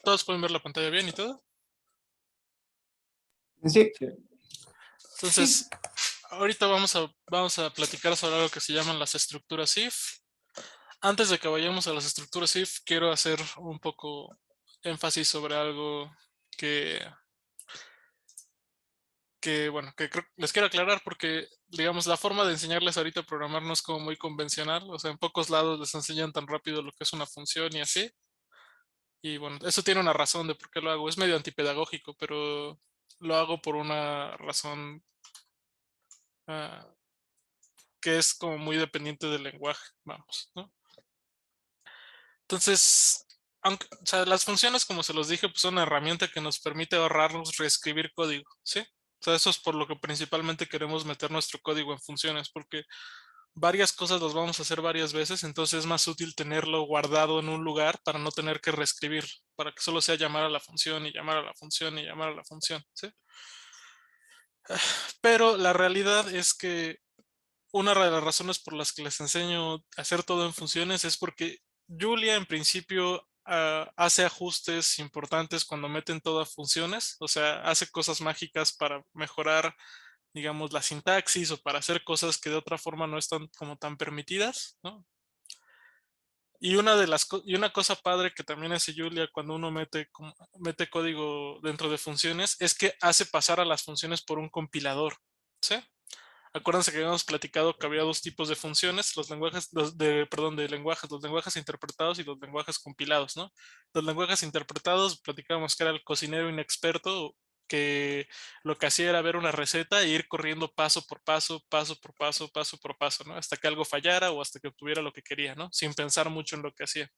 ¿Todos pueden ver la pantalla bien y todo? Sí, Entonces, ahorita vamos a platicar sobre algo que se llaman las estructuras if. Antes de que vayamos a las estructuras if, quiero hacer un poco énfasis sobre algo que, bueno, que les quiero aclarar porque, digamos, la forma de enseñarles ahorita a programar no es como muy convencional. O sea, en pocos lados les enseñan tan rápido lo que es una función y así. Y bueno, eso tiene una razón de por qué lo hago. Es medio antipedagógico, pero lo hago por una razón ah, que es como muy dependiente del lenguaje, vamos, ¿no? Entonces, o sea, las funciones, como se los dije, pues son una herramienta que nos permite ahorrarnos reescribir código, ¿sí? O sea, eso es por lo que principalmente queremos meter nuestro código en funciones, porque varias cosas las vamos a hacer varias veces, entonces es más útil tenerlo guardado en un lugar para no tener que reescribir, para que solo sea llamar a la función y llamar a la función y llamar a la función, ¿sí? Pero la realidad es que una de las razones por las que les enseño a hacer todo en funciones es porque Julia en principio hace ajustes importantes cuando meten todo a funciones, o sea, hace cosas mágicas para mejorar, digamos, la sintaxis o para hacer cosas que de otra forma no están como tan permitidas, ¿no? Y una cosa padre que también hace Julia cuando uno mete código dentro de funciones es que hace pasar a las funciones por un compilador, ¿sí? Acuérdense que habíamos platicado que había dos tipos de funciones, de lenguajes, los lenguajes interpretados y los lenguajes compilados, ¿no? Los lenguajes interpretados, platicábamos que era el cocinero inexperto, que lo que hacía era ver una receta e ir corriendo paso por paso, paso por paso, paso por paso, ¿no? Hasta que algo fallara o hasta que obtuviera lo que quería, ¿no? Sin pensar mucho en lo que hacía.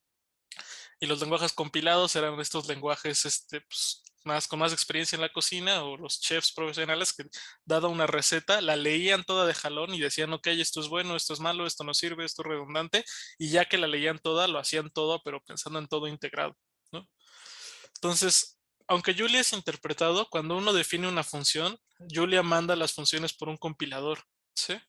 Y los lenguajes compilados eran estos lenguajes pues, con más experiencia en la cocina, o los chefs profesionales que, dada una receta, la leían toda de jalón y decían, ok, esto es bueno, esto es malo, esto no sirve, esto es redundante, y ya que la leían toda, lo hacían todo, pero pensando en todo integrado, ¿no? Entonces, aunque Julia es interpretado, cuando uno define una función, Julia manda las funciones por un compilador, ¿sí?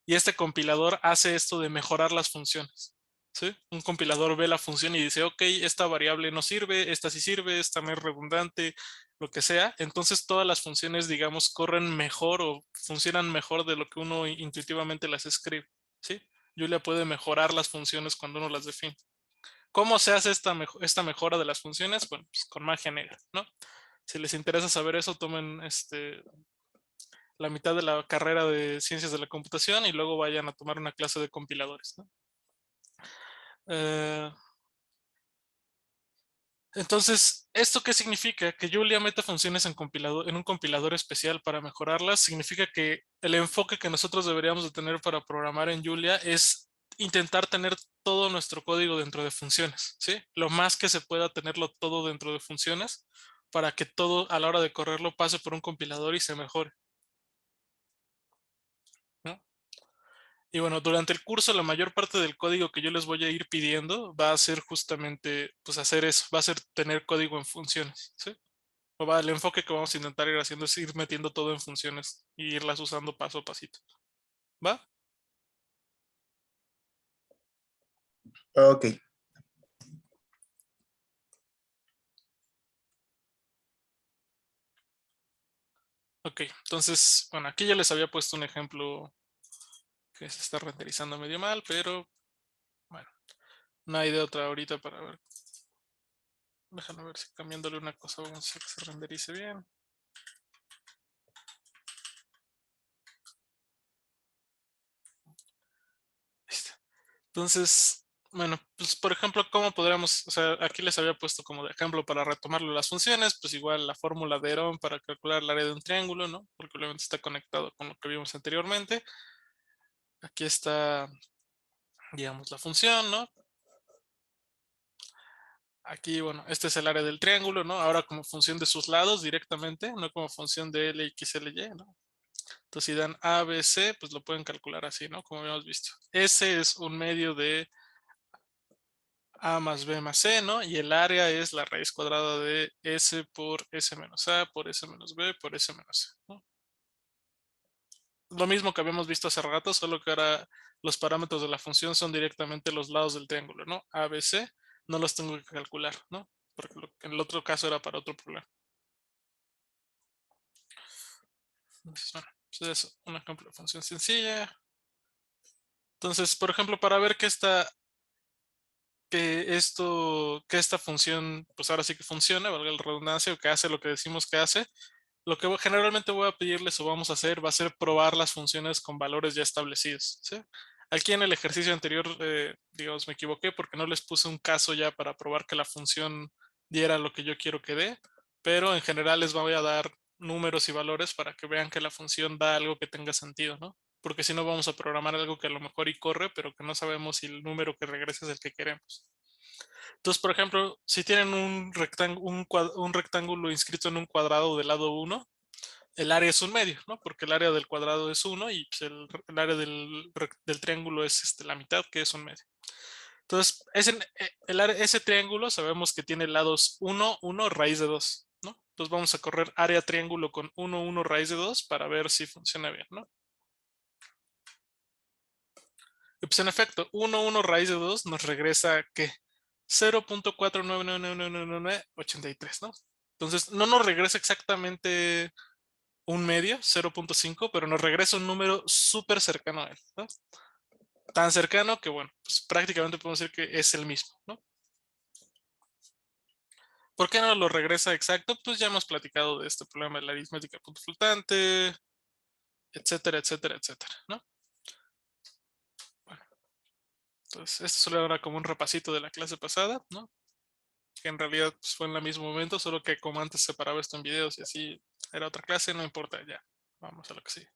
Y este compilador hace esto de mejorar las funciones, ¿sí? Un compilador ve la función y dice, ok, esta variable no sirve, esta sí sirve, esta no es redundante, lo que sea. Entonces todas las funciones, digamos, corren mejor o funcionan mejor de lo que uno intuitivamente las escribe, ¿sí? Julia puede mejorar las funciones cuando uno las define. ¿Cómo se hace esta mejora de las funciones? Bueno, pues con magia negra, ¿no? Si les interesa saber eso, tomen la mitad de la carrera de ciencias de la computación y luego vayan a tomar una clase de compiladores, ¿no? Eh, entonces, ¿esto qué significa? Que Julia meta funciones en un compilador especial para mejorarlas. Significa que el enfoque que nosotros deberíamos de tener para programar en Julia es intentar tener todo nuestro código dentro de funciones, ¿sí? Lo más que se pueda tenerlo todo dentro de funciones para que todo a la hora de correrlo pase por un compilador y se mejore, ¿no? Y bueno, durante el curso la mayor parte del código que yo les voy a ir pidiendo va a ser justamente, pues hacer eso, va a ser tener código en funciones, ¿sí? El enfoque que vamos a intentar ir haciendo es ir metiendo todo en funciones y irlas usando paso a pasito, ¿va? ok. Ok, entonces, bueno, aquí ya les había puesto un ejemplo que se está renderizando medio mal, pero bueno, no hay de otra ahorita para ver. Déjame ver si cambiándole una cosa vamos a hacer que se renderice bien. Entonces, bueno, pues por ejemplo, ¿cómo podríamos? O sea, aquí les había puesto como de ejemplo para retomarlo las funciones, pues igual la fórmula de Herón para calcular el área de un triángulo, ¿no? Porque obviamente está conectado con lo que vimos anteriormente. Aquí está, digamos, la función, ¿no? Aquí, bueno, este es el área del triángulo, ¿no? Ahora como función de sus lados directamente, no como función de L, X, L, Y, ¿no? Entonces, si dan A, B, C, pues lo pueden calcular así, ¿no? Como habíamos visto. S es un medio de A más B más C, ¿no? Y el área es la raíz cuadrada de S por S menos A, por S menos B, por S menos C, ¿no? Lo mismo que habíamos visto hace rato, solo que ahora los parámetros de la función son directamente los lados del triángulo, ¿no? A, B, C, no los tengo que calcular, ¿no? porque en el otro caso era para otro problema. Entonces, bueno, pues es un ejemplo de función sencilla. Entonces, por ejemplo, para ver que esta función, pues ahora sí que funciona, valga la redundancia, o que hace lo que decimos que hace, lo que generalmente voy a pedirles o vamos a hacer va a ser probar las funciones con valores ya establecidos, ¿sí? Aquí en el ejercicio anterior, digamos, me equivoqué porque no les puse un caso ya para probar que la función diera lo que yo quiero que dé, pero en general les voy a dar números y valores para que vean que la función da algo que tenga sentido, ¿no? Porque si no vamos a programar algo que a lo mejor y corre, pero que no sabemos si el número que regresa es el que queremos. Entonces, por ejemplo, si tienen un rectángulo inscrito en un cuadrado del lado 1, el área es un medio, ¿no? Porque el área del cuadrado es 1 y pues, el área del triángulo es la mitad, que es un medio. Entonces, ese triángulo sabemos que tiene lados 1, 1, raíz de 2, ¿no? Entonces vamos a correr área triángulo con 1, 1, raíz de 2 para ver si funciona bien, ¿no? Y pues en efecto, 1, 1, raíz de 2 nos regresa, ¿qué? 0.4999983, ¿no? Entonces, no nos regresa exactamente un medio, 0.5, pero nos regresa un número súper cercano a él, ¿no? Tan cercano que, bueno, pues prácticamente podemos decir que es el mismo, ¿no? ¿Por qué no lo regresa exacto? Pues ya hemos platicado de este problema de la aritmética punto flotante, etcétera, etcétera, etcétera, ¿no? Bueno, entonces esto solo era como un repasito de la clase pasada, ¿no? Que en realidad pues, fue en el mismo momento, solo que como antes separaba esto en videos y así era otra clase, no importa, ya. Vamos a lo que sigue.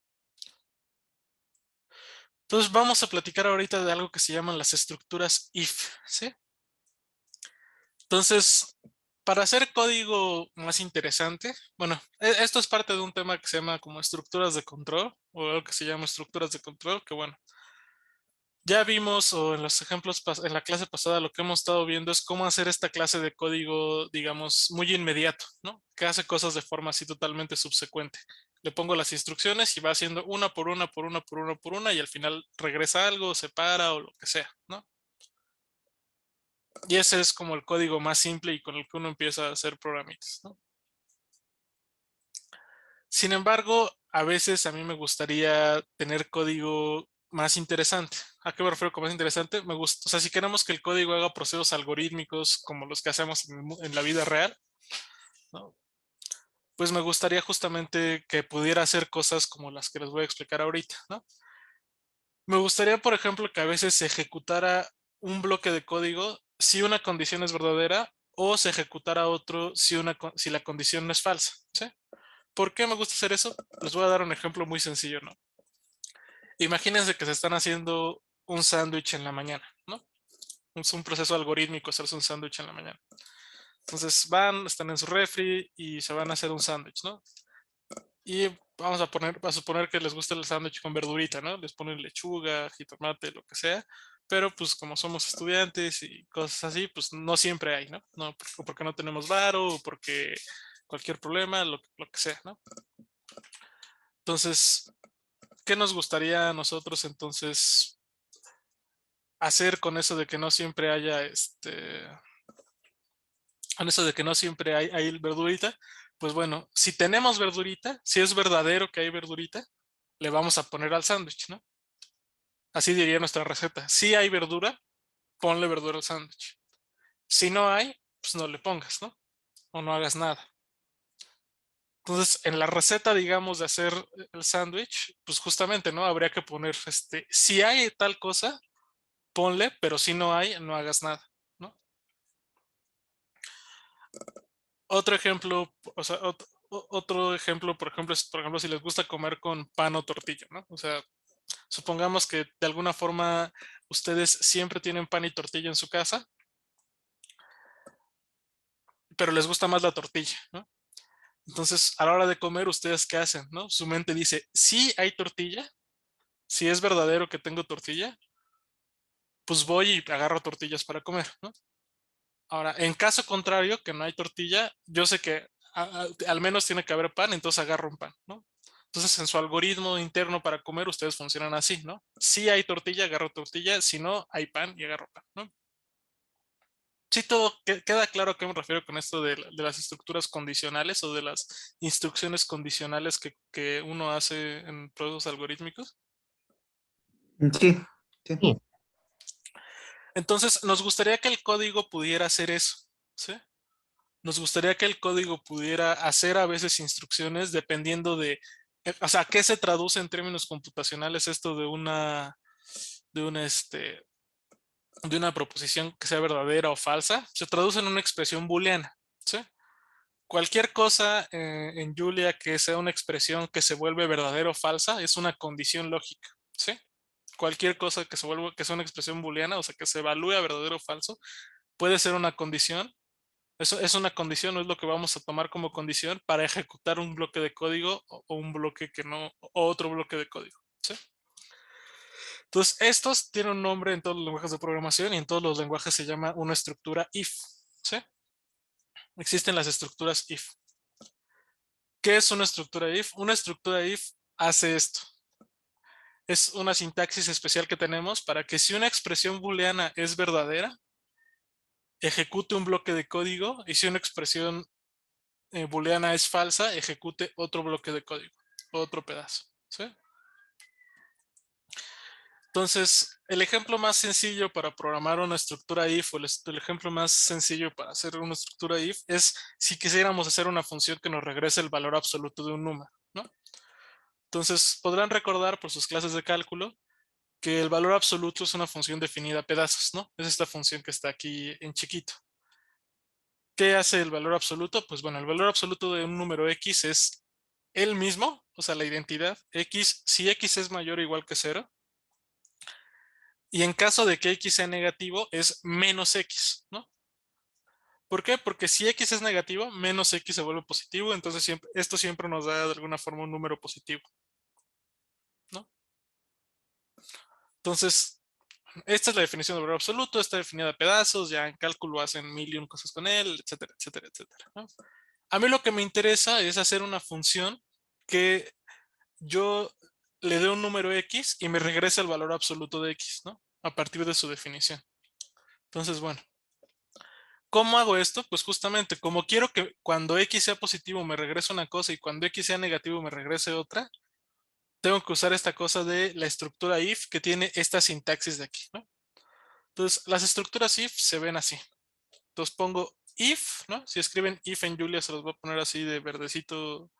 Entonces vamos a platicar ahorita de algo que se llaman las estructuras if, ¿sí? Entonces, para hacer código más interesante, bueno, esto es parte de un tema que se llama como estructuras de control, o algo que se llama estructuras de control, que bueno, ya vimos, o en los ejemplos, en la clase pasada, lo que hemos estado viendo es cómo hacer esta clase de código, digamos, muy inmediato, ¿no? Que hace cosas de forma así totalmente subsecuente. Le pongo las instrucciones y va haciendo una por una, por una, por una, por una, y al final regresa algo, se para o lo que sea, ¿no? Y ese es como el código más simple y con el que uno empieza a hacer programitas, ¿no? Sin embargo, a veces a mí me gustaría tener código más interesante. ¿A qué me refiero con más interesante? Me gusta, o sea, si queremos que el código haga procesos algorítmicos como los que hacemos en la vida real, ¿no? Pues me gustaría justamente que pudiera hacer cosas como las que les voy a explicar ahorita, ¿no? Me gustaría, por ejemplo, que a veces se ejecutara un bloque de código si una condición es verdadera o se ejecutara otro si la condición no es falsa, ¿sí? ¿Por qué me gusta hacer eso? Les voy a dar un ejemplo muy sencillo, ¿no? Imagínense que se están haciendo un sándwich en la mañana, ¿no? Es un proceso algorítmico hacerse un sándwich en la mañana. Entonces están en su refri y se van a hacer un sándwich, ¿no? Y a suponer que les gusta el sándwich con verdurita, ¿no? Les ponen lechuga, jitomate, lo que sea. Pero pues como somos estudiantes y cosas así, pues no siempre hay, ¿no? No porque no tenemos varo o porque cualquier problema, lo que sea, ¿no? Entonces, ¿qué nos gustaría a nosotros entonces hacer con eso de que no siempre haya con eso de que no siempre hay verdurita? Pues bueno, si tenemos verdurita, si es verdadero que hay verdurita, le vamos a poner al sándwich, ¿no? Así diría nuestra receta. Si hay verdura, ponle verdura al sándwich. Si no hay, pues no le pongas, ¿no? O no hagas nada. Entonces, en la receta, digamos, de hacer el sándwich, pues justamente, ¿no? Habría que poner, si hay tal cosa, ponle, pero si no hay, no hagas nada, ¿no? Otro ejemplo, o sea, otro ejemplo, por ejemplo, es, por ejemplo, si les gusta comer con pan o tortilla, ¿no? O sea, supongamos que de alguna forma ustedes siempre tienen pan y tortilla en su casa, pero les gusta más la tortilla, ¿no? Entonces, a la hora de comer, ¿ustedes qué hacen, no? Su mente dice, sí hay tortilla, si es verdadero que tengo tortilla, pues voy y agarro tortillas para comer, ¿no? Ahora, en caso contrario, que no hay tortilla, yo sé que al menos tiene que haber pan, entonces agarro un pan, ¿no? Entonces, en su algoritmo interno para comer, ustedes funcionan así, ¿no? Si hay tortilla, agarro tortilla, si no, hay pan y agarro pan, ¿no? Sí, todo queda claro a qué me refiero con esto de las estructuras condicionales o de las instrucciones condicionales que uno hace en procesos algorítmicos. Sí, sí. Sí. Entonces, nos gustaría que el código pudiera hacer eso, ¿sí? Nos gustaría que el código pudiera hacer a veces instrucciones dependiendo de, o sea, ¿qué se traduce en términos computacionales esto de una, este, de una proposición que sea verdadera o falsa? Se traduce en una expresión booleana, ¿sí? Cualquier cosa en Julia que sea una expresión que se vuelve verdadera o falsa es una condición lógica, ¿sí? Cualquier cosa que sea una expresión booleana, o sea, que se evalúe a verdadero o falso, puede ser una condición. Eso es una condición, no es lo que vamos a tomar como condición para ejecutar un bloque de código o un bloque que no, o otro bloque de código, ¿sí? Entonces, estos tienen un nombre en todos los lenguajes de programación y en todos los lenguajes se llama una estructura if, ¿sí? Existen las estructuras if. ¿Qué es una estructura if? Una estructura if hace esto. Es una sintaxis especial que tenemos para que si una expresión booleana es verdadera, ejecute un bloque de código, y si una expresión booleana es falsa, ejecute otro bloque de código, otro pedazo, ¿sí? Entonces, el ejemplo más sencillo para programar una estructura if, o el ejemplo más sencillo para hacer una estructura if, es si quisiéramos hacer una función que nos regrese el valor absoluto de un número, ¿no? Entonces, podrán recordar por sus clases de cálculo que el valor absoluto es una función definida a pedazos, ¿no? Es esta función que está aquí en chiquito. ¿Qué hace el valor absoluto? Pues bueno, el valor absoluto de un número x es el mismo, o sea, la identidad x, si x es mayor o igual que 0, y en caso de que x sea negativo es menos x, ¿no? ¿Por qué? Porque si x es negativo, menos x se vuelve positivo, entonces esto siempre nos da de alguna forma un número positivo, ¿no? Entonces, esta es la definición de valor absoluto, está definida a pedazos, ya en cálculo hacen mil y un cosas con él, etcétera, etcétera, etcétera, ¿no? A mí lo que me interesa es hacer una función que yo le dé un número x y me regrese el valor absoluto de x, ¿no? A partir de su definición. Entonces, bueno, ¿cómo hago esto? Pues justamente, como quiero que cuando x sea positivo me regrese una cosa y cuando x sea negativo me regrese otra, tengo que usar esta cosa de la estructura if que tiene esta sintaxis de aquí, ¿no? Entonces, las estructuras if se ven así. Entonces pongo if, ¿no? Si escriben if en Julia se los voy a poner así de verdecito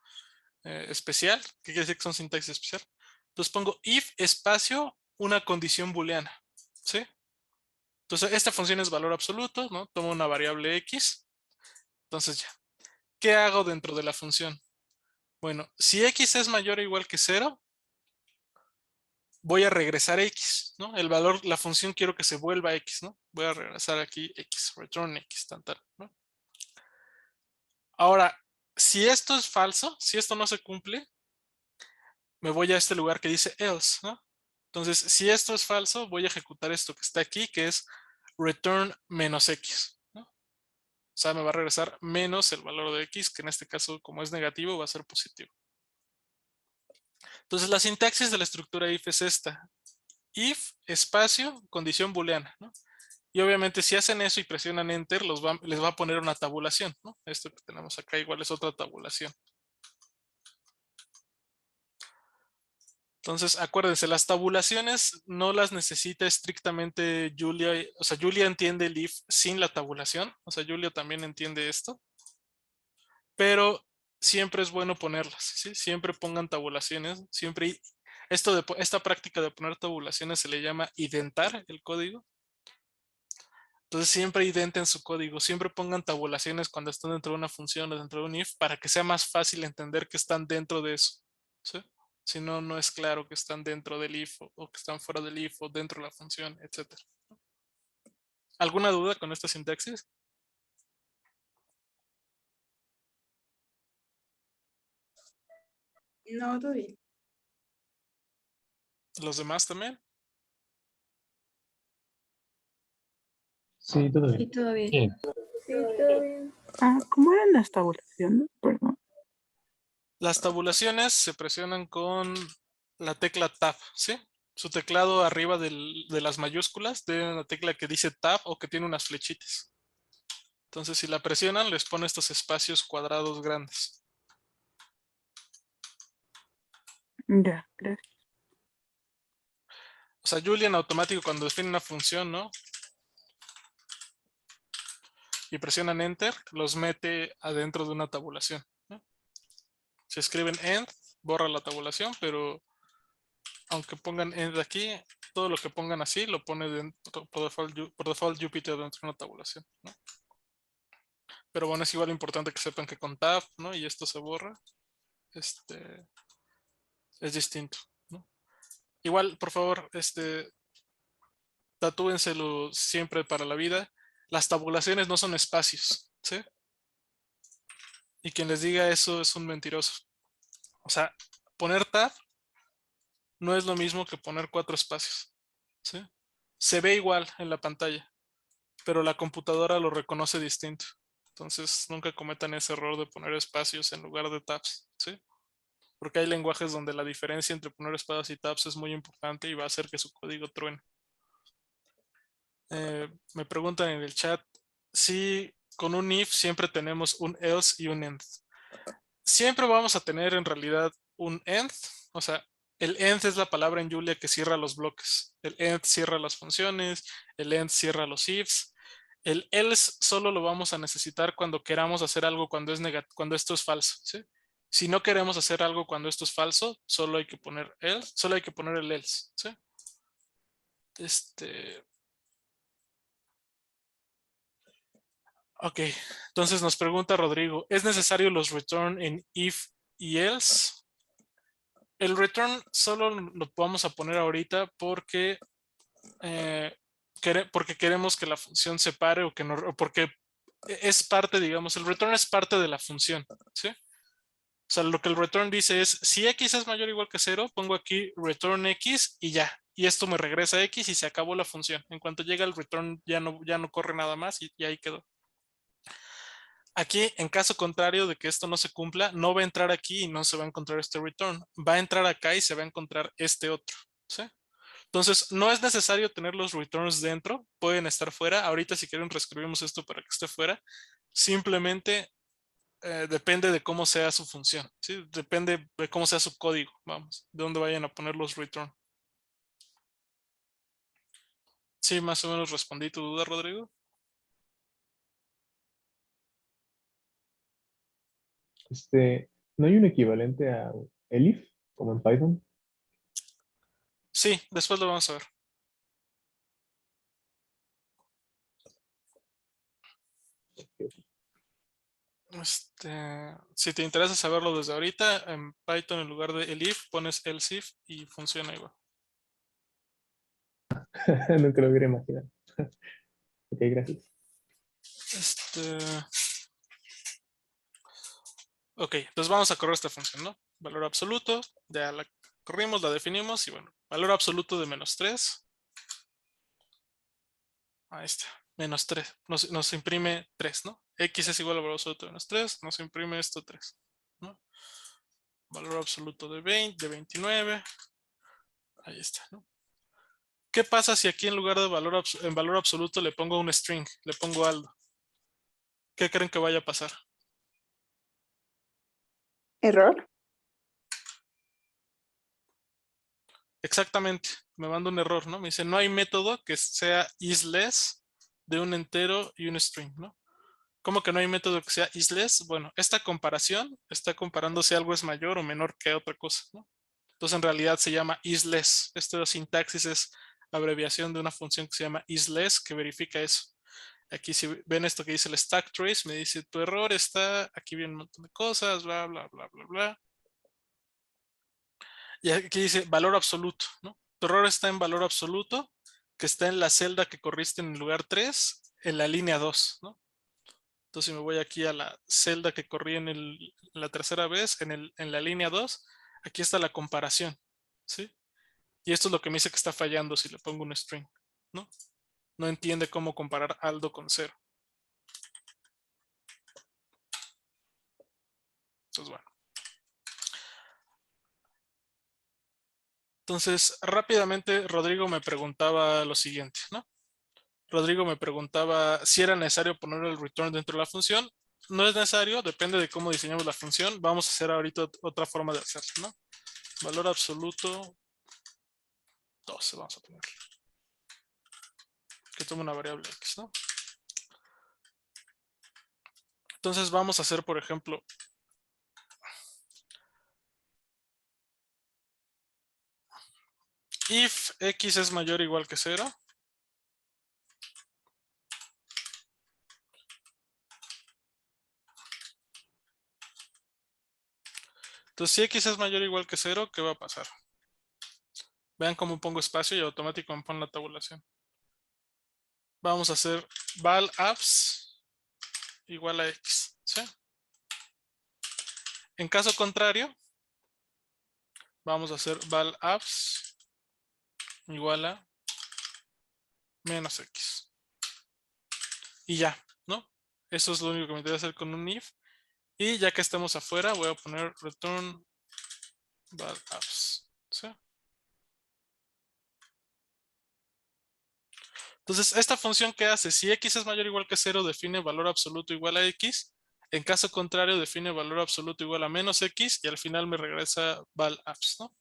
especial, que quiere decir que son sintaxis especial. Entonces pongo if espacio una condición booleana, ¿sí? Entonces esta función es valor absoluto, ¿no? Tomo una variable x. Entonces ya, ¿qué hago dentro de la función? Bueno, si x es mayor o igual que 0, voy a regresar x, ¿no? El valor, la función quiero que se vuelva x, ¿no? Voy a regresar aquí x, return x, tal, ¿no? Ahora, si esto es falso, si esto no se cumple, me voy a este lugar que dice else, ¿no? Entonces, si esto es falso, voy a ejecutar esto que está aquí, que es return menos x, ¿no? O sea, me va a regresar menos el valor de x, que en este caso, como es negativo, va a ser positivo. Entonces, la sintaxis de la estructura if es esta. If, espacio, condición booleana, ¿no? Y obviamente si hacen eso y presionan enter, les va a poner una tabulación, ¿no? Esto que tenemos acá igual es otra tabulación. Entonces, acuérdense, las tabulaciones no las necesita estrictamente Julia, o sea, Julia entiende el if sin la tabulación, o sea, Julia también entiende esto, pero siempre es bueno ponerlas, ¿sí? Siempre pongan tabulaciones, siempre, esta práctica de poner tabulaciones se le llama identar el código. Entonces siempre identen su código, siempre pongan tabulaciones cuando están dentro de una función o dentro de un if para que sea más fácil entender que están dentro de eso, ¿sí? Si no, no es claro que están dentro del if o que están fuera del if o dentro de la función, etc. ¿Alguna duda con esta sintaxis? No, todo bien. ¿Los demás también? Sí, todo Sí, bien. todo bien. Sí. Sí, todo bien. ¿Cómo eran las tabulaciones? Perdón. Las tabulaciones se presionan con la tecla Tab, ¿sí? Su teclado arriba de las mayúsculas tiene una tecla que dice Tab o que tiene unas flechitas. Entonces, si la presionan, les pone estos espacios cuadrados grandes. Ya, gracias. O sea, Julia en automático cuando define una función, ¿no? Y presionan Enter, los mete adentro de una tabulación, ¿no? Si escriben End, borra la tabulación, pero aunque pongan End aquí, todo lo que pongan así lo pone dentro, por default Jupyter dentro de una tabulación, ¿no? Pero bueno, es igual importante que sepan que con Tab, ¿no? Y esto se borra. Es distinto, ¿no? Igual, por favor, tatúenselo siempre para la vida. Las tabulaciones no son espacios, ¿sí? Y quien les diga eso es un mentiroso. O sea, poner tab no es lo mismo que poner 4 espacios, ¿sí? Se ve igual en la pantalla, pero la computadora lo reconoce distinto. Entonces, nunca cometan ese error de poner espacios en lugar de tabs, ¿sí? Porque hay lenguajes donde la diferencia entre poner espacios y tabs es muy importante y va a hacer que su código truene. Me preguntan en el chat si con un if siempre tenemos un else y un end. Siempre vamos a tener en realidad un end, o sea, el end es la palabra en Julia que cierra los bloques. El end cierra las funciones, el end cierra los ifs. El else solo lo vamos a necesitar cuando queramos hacer algo cuando esto es falso, ¿sí? Si no queremos hacer algo cuando esto es falso, solo hay que poner else, solo hay que poner el else, ¿sí? Ok, entonces nos pregunta Rodrigo, ¿es necesario los return en if y else? El return solo lo vamos a poner ahorita porque, porque queremos que la función se pare o que no, o porque es parte, digamos, el return es parte de la función, ¿sí? O sea, lo que el return dice es, si x es mayor o igual que 0, pongo aquí return x y ya. Y esto me regresa x y se acabó la función. En cuanto llega el return ya no corre nada más y ahí quedó. Aquí, en caso contrario de que esto no se cumpla, no va a entrar aquí y no se va a encontrar este return. Va a entrar acá y se va a encontrar este otro, ¿sí? Entonces, no es necesario tener los returns dentro, pueden estar fuera. Ahorita si quieren reescribimos esto para que esté fuera. Simplemente depende de cómo sea su función, ¿sí? Depende de cómo sea su código, vamos, de dónde vayan a poner los return. Sí, más o menos respondí tu duda, Rodrigo. ¿No hay un equivalente a elif, como en Python? Sí, después lo vamos a ver. Si te interesa saberlo desde ahorita, en Python en lugar de elif pones elsif y funciona igual. Nunca lo hubiera imaginado. Ok, gracias. Ok, entonces vamos a correr esta función, ¿no? Valor absoluto, ya la corrimos, la definimos y bueno, valor absoluto de -3. Ahí está, -3. Nos imprime 3, ¿no? X es igual al valor absoluto de -3, nos imprime esto 3, ¿no? Valor absoluto de 20, de 29. Ahí está, ¿no? ¿Qué pasa si aquí en lugar de valor absoluto le pongo un string, le pongo Aldo? ¿Qué creen que vaya a pasar? Error. Exactamente, me manda un error, ¿no? Me dice, no hay método que sea isless de un entero y un string, ¿no? ¿Cómo que no hay método que sea isless? Bueno, esta comparación está comparando si algo es mayor o menor que otra cosa, ¿no? Entonces en realidad se llama isless. Esta sintaxis es abreviación de una función que se llama isless que verifica eso. Aquí si ven esto que dice el stack trace, me dice tu error está, aquí viene un montón de cosas, bla, bla, bla, bla, bla. Y aquí dice valor absoluto, ¿no? Tu error está en valor absoluto, que está en la celda que corriste en el lugar 3, en la línea 2, ¿no? Entonces me voy aquí a la celda que corrí en la tercera vez, en la línea 2, aquí está la comparación, ¿sí? Y esto es lo que me dice que está fallando si le pongo un string, ¿no? No entiende cómo comparar Aldo con 0. Entonces, bueno. Entonces, rápidamente, Rodrigo me preguntaba lo siguiente, ¿no? Rodrigo me preguntaba si era necesario poner el return dentro de la función. No es necesario, depende de cómo diseñamos la función. Vamos a hacer ahorita otra forma de hacerlo, ¿no? Valor absoluto 12, vamos a poner. Que tome una variable X, ¿no? Entonces vamos a hacer, por ejemplo, if X es mayor o igual que 0. Entonces, si X es mayor o igual que 0, ¿qué va a pasar? Vean cómo pongo espacio y automático me pone la tabulación. Vamos a hacer val abs igual a X, ¿sí? En caso contrario, vamos a hacer val abs igual a menos X. Y ya, ¿no? Eso es lo único que me interesa hacer con un if. Y ya que estemos afuera, voy a poner return val abs, ¿sí? Entonces, esta función que hace, si X es mayor o igual que 0, define valor absoluto igual a X. En caso contrario, define valor absoluto igual a menos X y al final me regresa val abs, ¿no?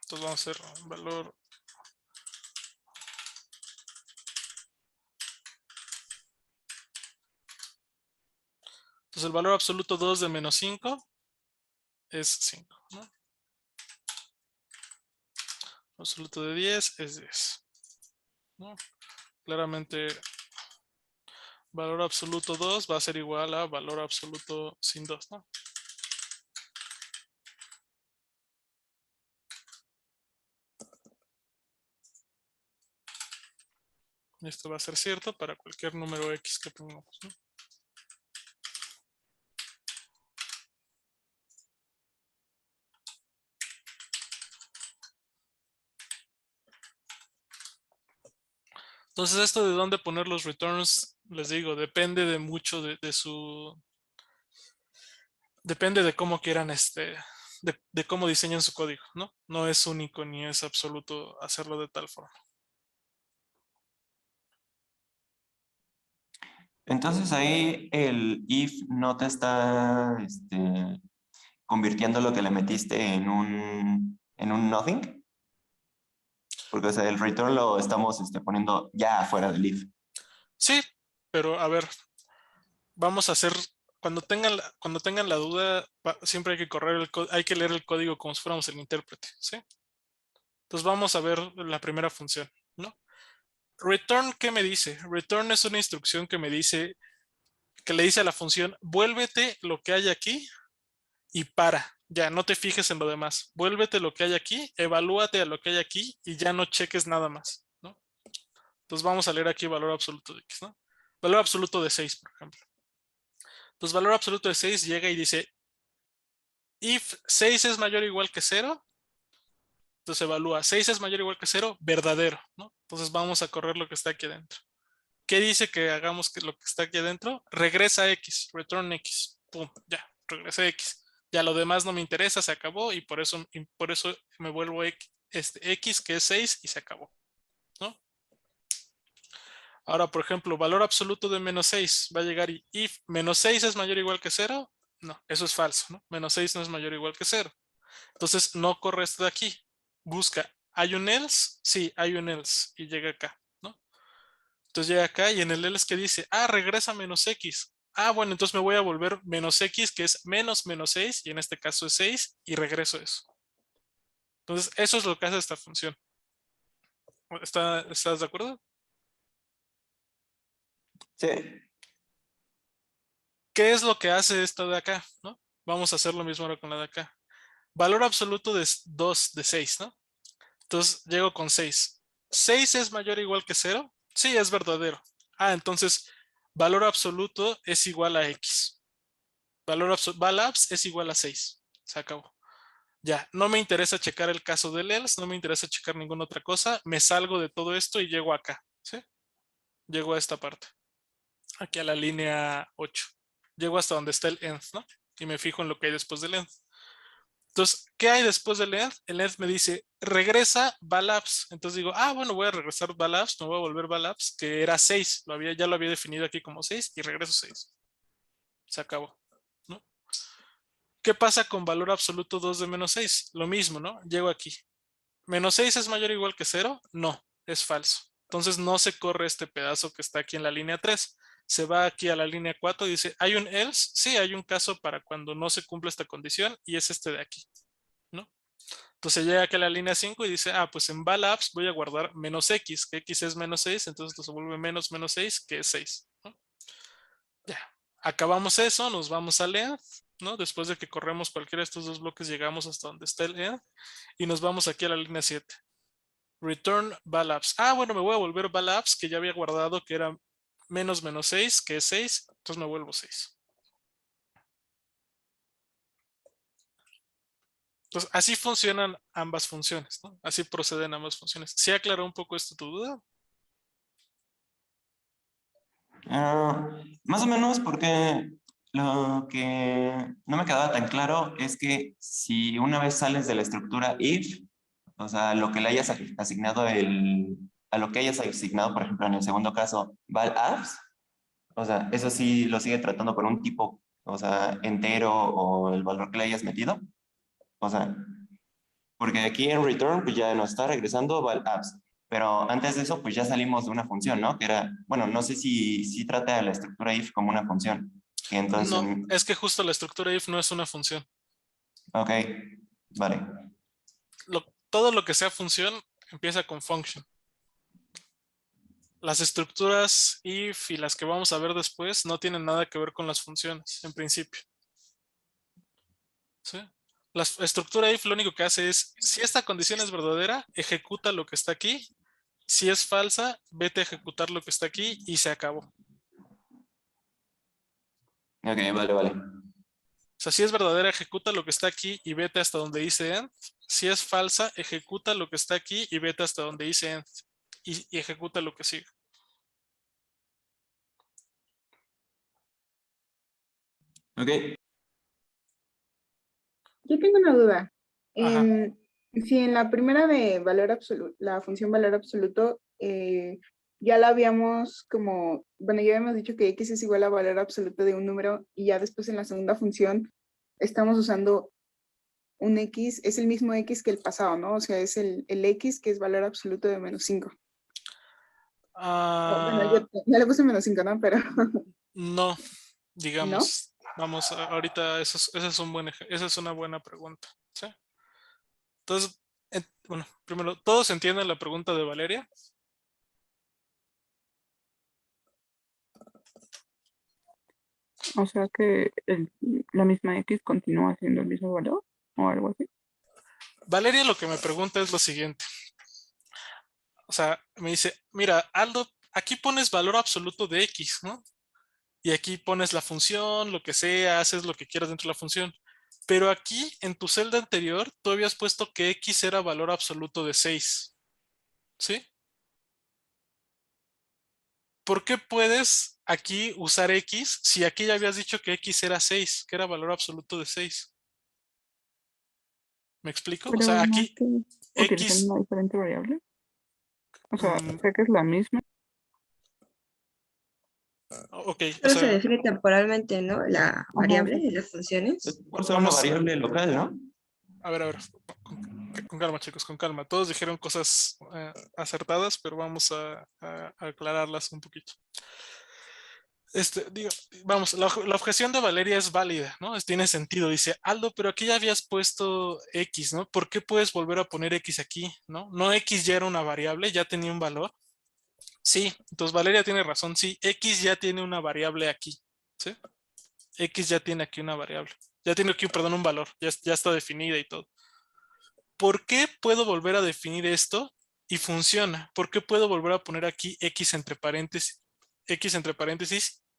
Entonces vamos a hacer valor. Entonces el valor absoluto 2 de menos 5 es 5, ¿no? Absoluto de 10 es 10, ¿no? Claramente valor absoluto 2 va a ser igual a valor absoluto sin 2, ¿no? Y esto va a ser cierto para cualquier número X que pongamos, ¿no? Entonces, esto de dónde poner los returns, les digo, depende de mucho de su. Depende de cómo quieran de cómo diseñan su código, ¿no? No es único ni es absoluto hacerlo de tal forma. Entonces ahí el if no te está convirtiendo lo que le metiste en un nothing. Porque o sea, el return lo estamos poniendo ya afuera del if. Sí, pero a ver, vamos a hacer, cuando tengan la duda, siempre hay que correr hay que leer el código como si fuéramos el intérprete, ¿sí? Entonces vamos a ver la primera función, ¿no? Return, ¿qué me dice? Return es una instrucción que me dice, que le dice a la función, vuélvete lo que hay aquí y para. Ya, no te fijes en lo demás. Vuélvete lo que hay aquí, evalúate a lo que hay aquí y ya no cheques nada más, ¿no? Entonces vamos a leer aquí valor absoluto de X, ¿no? Valor absoluto de 6, por ejemplo. Entonces valor absoluto de 6 llega y dice, if 6 es mayor o igual que 0, entonces evalúa, 6 es mayor o igual que 0, verdadero, ¿no? Entonces vamos a correr lo que está aquí adentro. ¿Qué dice que hagamos que lo que está aquí adentro? Regresa X, return X. Pum, ya, regresa X. Ya lo demás no me interesa, se acabó y por eso me vuelvo X, que es 6 y se acabó, ¿no? Ahora, por ejemplo, valor absoluto de menos 6 va a llegar y if menos 6 es mayor o igual que 0, no, eso es falso, ¿no? Menos 6 no es mayor o igual que 0. Entonces no corre esto de aquí. Busca, ¿hay un else? Sí, hay un else y llega acá, ¿no? Entonces llega acá y en el else que dice, regresa menos X. Bueno, entonces me voy a volver menos X, que es menos menos 6, y en este caso es 6, y regreso eso. Entonces, eso es lo que hace esta función. ¿Estás de acuerdo? Sí. ¿Qué es lo que hace esto de acá? ¿No? Vamos a hacer lo mismo ahora con la de acá. Valor absoluto de 2 de 6, ¿no? Entonces llego con 6. ¿6 es mayor o igual que 0? Sí, es verdadero. Entonces valor absoluto es igual a X. Valabs es igual a 6. Se acabó. Ya, no me interesa checar el caso del else, no me interesa checar ninguna otra cosa. Me salgo de todo esto y llego acá. ¿Sí? Llego a esta parte. Aquí a la línea 8. Llego hasta donde está el end, ¿no? Y me fijo en lo que hay después del end. Entonces, ¿qué hay después del end? El end me dice, regresa valabs. Entonces digo, bueno, voy a regresar valabs, me voy a volver valabs, que era 6. Ya lo había definido aquí como 6 y regreso 6. Se acabó, ¿no? ¿Qué pasa con valor absoluto 2 de menos 6? Lo mismo, ¿no? Llego aquí. ¿Menos 6 es mayor o igual que 0? No, es falso. Entonces no se corre este pedazo que está aquí en la línea 3. Se va aquí a la línea 4 y dice, ¿hay un else? Sí, hay un caso para cuando no se cumple esta condición y es este de aquí, ¿no? Entonces llega aquí a la línea 5 y dice, pues en valabs voy a guardar menos x, que x es menos 6, entonces esto se vuelve menos 6, que es 6, ¿no? Ya, acabamos eso, nos vamos al end, ¿no? Después de que corremos cualquiera de estos dos bloques, llegamos hasta donde está el end y nos vamos aquí a la línea 7. Return valabs. Bueno, me voy a volver valabs, que ya había guardado que era menos 6, que es 6, entonces me vuelvo 6. Entonces, así funcionan ambas funciones, ¿no? Así proceden ambas funciones. ¿Sí aclaró un poco esto tu duda? Más o menos porque lo que no me quedaba tan claro es que si una vez sales de la estructura if, o sea, lo que le hayas asignado a lo que hayas asignado, por ejemplo, en el segundo caso, valabs, o sea, eso sí lo sigue tratando por un tipo, o sea, entero o el valor que le hayas metido. O sea, porque aquí en return pues ya nos está regresando valabs. Pero antes de eso, pues ya salimos de una función, ¿no? Que era, bueno, no sé si trata de la estructura if como una función. Que entonces, No, es que justo la estructura if no es una función. ok, vale. Todo lo que sea función empieza con function. Las estructuras if y las que vamos a ver después no tienen nada que ver con las funciones, en principio. ¿Sí? La estructura if lo único que hace es, si esta condición es verdadera, ejecuta lo que está aquí. Si es falsa, vete a ejecutar lo que está aquí y se acabó. Ok, vale. O sea, si es verdadera, ejecuta lo que está aquí y vete hasta donde dice end. Si es falsa, ejecuta lo que está aquí y vete hasta donde dice end. Y ejecuta lo que sigue. Ok. Yo tengo una duda. Ajá. Si en la primera de valor absoluto, la función valor absoluto, ya la habíamos ya habíamos dicho que x es igual a valor absoluto de un número y ya después en la segunda función estamos usando un x, es el mismo x que el pasado, ¿no? O sea, es el x que es valor absoluto de menos 5. Bueno, yo ya le puse menos 5, ¿no? Pero No, ¿no? digamos. Vamos, ahorita esa es una buena pregunta. ¿Sí? Entonces, bueno, primero, ¿todos entienden la pregunta de Valeria? O sea que la misma X continúa siendo el mismo valor o algo así. Valeria lo que me pregunta es lo siguiente. O sea, me dice, mira, Aldo, aquí pones valor absoluto de X, ¿no? Y aquí pones la función, lo que sea, haces lo que quieras dentro de la función. Pero aquí, en tu celda anterior, tú habías puesto que X era valor absoluto de 6. ¿Sí? ¿Por qué puedes aquí usar X si aquí ya habías dicho que X era 6, que era valor absoluto de 6? ¿Me explico? O Pero sea, no es aquí que utilizan X... una diferente variable. O sea, mm, sé que es la misma. ok, o Solo se sea, define temporalmente, ¿no? La Ajá, variable sí. de las funciones. Por ser una variable local, ¿no? a ver, con calma, chicos, con calma. Todos dijeron cosas acertadas, pero vamos a aclararlas un poquito. Vamos, la objeción de Valeria es válida, ¿no? Tiene sentido. Dice, Aldo, pero aquí ya habías puesto X, ¿no? ¿Por qué puedes volver a poner X aquí, ¿no? No, X ya era una variable, ya tenía un valor. Sí, entonces Valeria tiene razón, sí, X ya tiene una variable aquí, ¿sí? X ya tiene aquí una variable. Ya tiene aquí, perdón, un valor, ya está definida y todo. ¿Por qué puedo volver a definir esto y funciona? ¿Por qué puedo volver a poner aquí X entre paréntesis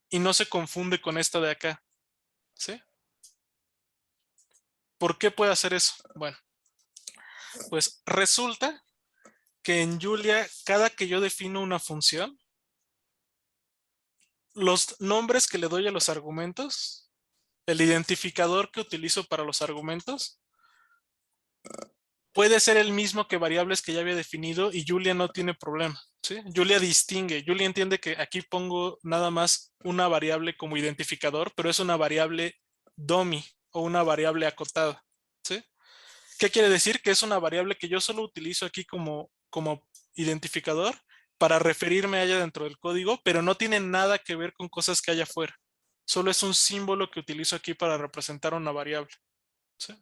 y no se confunde con esta de acá? ¿Sí? ¿Por qué puede hacer eso? Bueno, pues resulta que en Julia, cada que yo defino una función, los nombres que le doy a los argumentos, el identificador que utilizo para los argumentos, puede ser el mismo que variables que ya había definido y Julia no tiene problema, ¿sí? Julia distingue, Julia entiende que aquí pongo nada más una variable como identificador, pero es una variable dummy o una variable acotada, ¿sí? ¿Qué quiere decir? Que es una variable que yo solo utilizo aquí como identificador para referirme a ella dentro del código, pero no tiene nada que ver con cosas que haya afuera. Solo es un símbolo que utilizo aquí para representar una variable, ¿sí?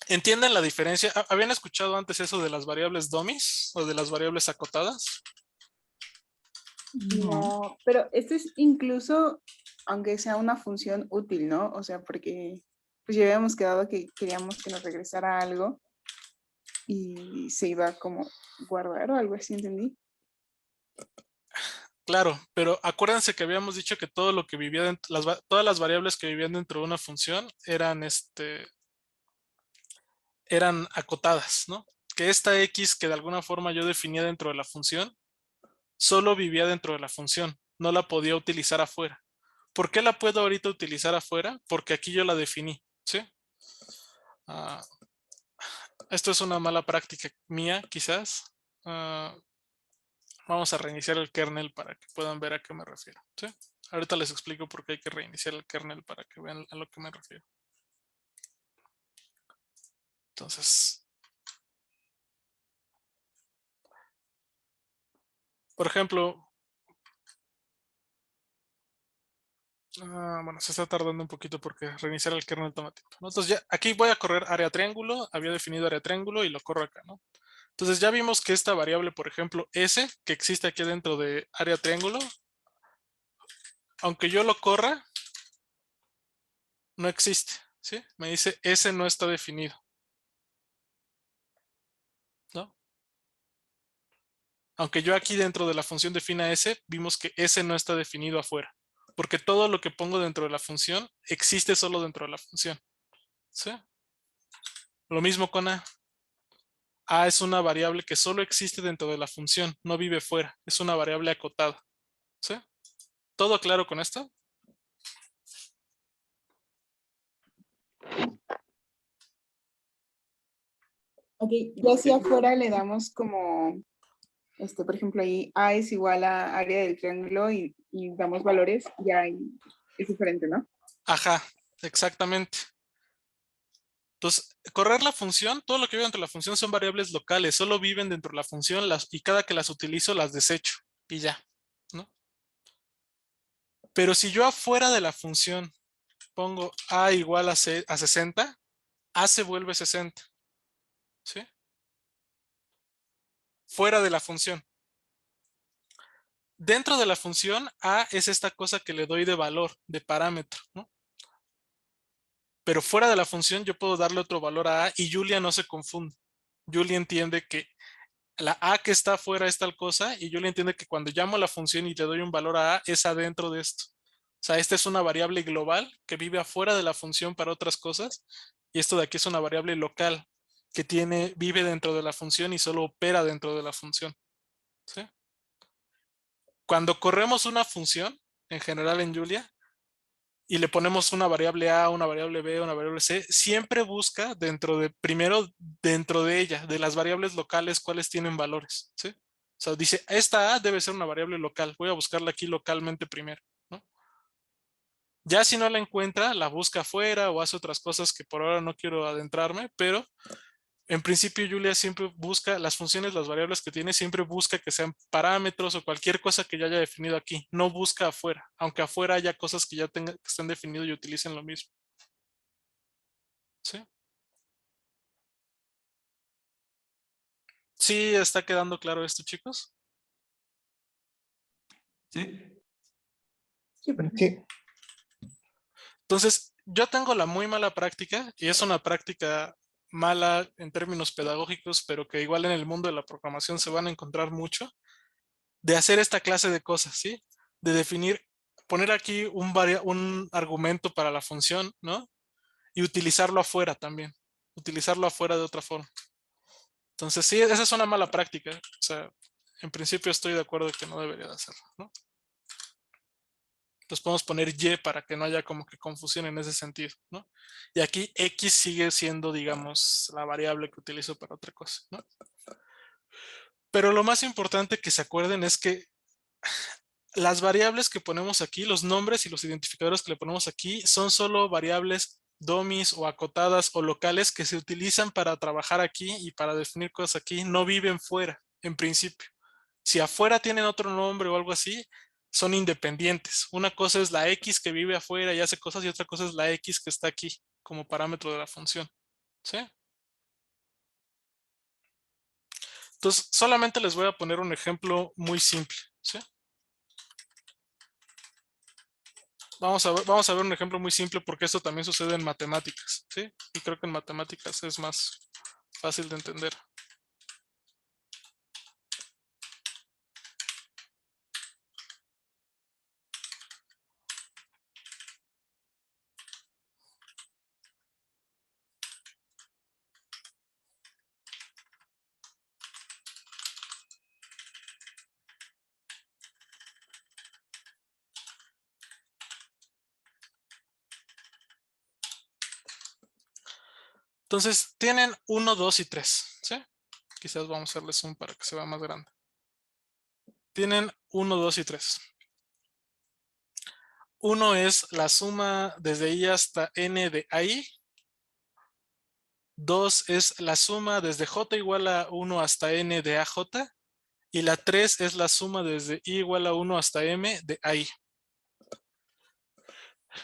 ¿Entienden la diferencia? ¿Habían escuchado antes eso de las variables dummies o de las variables acotadas? No. No, pero esto es incluso, aunque sea una función útil, ¿no? O sea, porque pues ya habíamos quedado que queríamos que nos regresara algo y se iba a como guardar o algo así, ¿entendí? Claro, pero acuérdense que habíamos dicho que todo lo que vivía dentro, todas las variables que vivían dentro de una función eran acotadas, ¿no? Que esta X que de alguna forma yo definía dentro de la función, solo vivía dentro de la función, no la podía utilizar afuera. ¿Por qué la puedo ahorita utilizar afuera? Porque aquí yo la definí, ¿sí? Esto es una mala práctica mía, quizás. Vamos a reiniciar el kernel para que puedan ver a qué me refiero, ¿sí? Ahorita les explico por qué hay que reiniciar el kernel para que vean a lo que me refiero. Entonces, por ejemplo, bueno, se está tardando un poquito porque reiniciar el kernel toma tiempo, ¿no? Entonces ya aquí voy a correr área triángulo, había definido área triángulo y lo corro acá, ¿no? Entonces ya vimos que esta variable, por ejemplo, S, que existe aquí dentro de área triángulo, aunque yo lo corra, no existe, ¿sí? Me dice S no está definido, ¿no? Aunque yo aquí dentro de la función defina S, vimos que S no está definido afuera, porque todo lo que pongo dentro de la función existe solo dentro de la función, ¿sí? Lo mismo con A. A es una variable que solo existe dentro de la función, no vive fuera, es una variable acotada, ¿sí? ¿Todo claro con esto? Ok, ya hacia afuera le damos como, por ejemplo, ahí A es igual a área del triángulo y damos valores, ya ahí es diferente, ¿no? Ajá, exactamente. Entonces, correr la función, todo lo que vive dentro de la función son variables locales, solo viven dentro de la función y cada que las utilizo las desecho y ya, ¿no? Pero si yo afuera de la función pongo A igual a 60, A se vuelve 60, ¿sí? Fuera de la función. Dentro de la función, A es esta cosa que le doy de valor, de parámetro, ¿no? Pero fuera de la función yo puedo darle otro valor a A y Julia no se confunde. Julia entiende que la A que está afuera es tal cosa y Julia entiende que cuando llamo a la función y le doy un valor a A es adentro de esto. O sea, esta es una variable global que vive afuera de la función para otras cosas y esto de aquí es una variable local que vive dentro de la función y solo opera dentro de la función, ¿sí? Cuando corremos una función, en general en Julia, y le ponemos una variable A, una variable B, una variable C, siempre busca primero dentro de ella, de las variables locales, cuáles tienen valores, ¿sí? O sea, dice, esta A debe ser una variable local, voy a buscarla aquí localmente primero, ¿no? Ya si no la encuentra, la busca afuera o hace otras cosas que por ahora no quiero adentrarme, pero en principio Julia siempre busca las funciones, las variables que tiene, siempre busca que sean parámetros o cualquier cosa que ya haya definido aquí. No busca afuera, aunque afuera haya cosas que ya que estén definido y utilicen lo mismo. ¿Sí? ¿Sí está quedando claro esto, chicos? Sí. Sí, perfecto. Sí, Entonces, yo tengo la muy mala práctica, y es una práctica mala en términos pedagógicos, pero que igual en el mundo de la programación se van a encontrar mucho, de hacer esta clase de cosas, ¿sí? De definir, poner aquí un argumento para la función, ¿no? Y utilizarlo afuera también, utilizarlo afuera de otra forma. Entonces, sí, esa es una mala práctica. O sea, en principio estoy de acuerdo que no debería de hacerlo, ¿no? Entonces podemos poner Y para que no haya como que confusión en ese sentido, ¿no? Y aquí X sigue siendo, digamos, la variable que utilizo para otra cosa, ¿no? Pero lo más importante que se acuerden es que las variables que ponemos aquí, los nombres y los identificadores que le ponemos aquí, son solo variables dummies o acotadas o locales que se utilizan para trabajar aquí y para definir cosas aquí, no viven fuera, en principio. Si afuera tienen otro nombre o algo así, son independientes. Una cosa es la X que vive afuera y hace cosas y otra cosa es la X que está aquí como parámetro de la función. ¿Sí? Entonces, solamente les voy a poner un ejemplo muy simple. ¿Sí? Vamos a ver un ejemplo muy simple porque esto también sucede en matemáticas. ¿Sí? Y creo que en matemáticas es más fácil de entender. Entonces, tienen 1, 2 y 3. ¿Sí? Quizás vamos a hacerle zoom para que se vea más grande. Tienen 1, 2 y 3. 1 es la suma desde I hasta N de AI. 2 es la suma desde J igual a 1 hasta N de AJ. Y la 3 es la suma desde I igual a 1 hasta M de AI.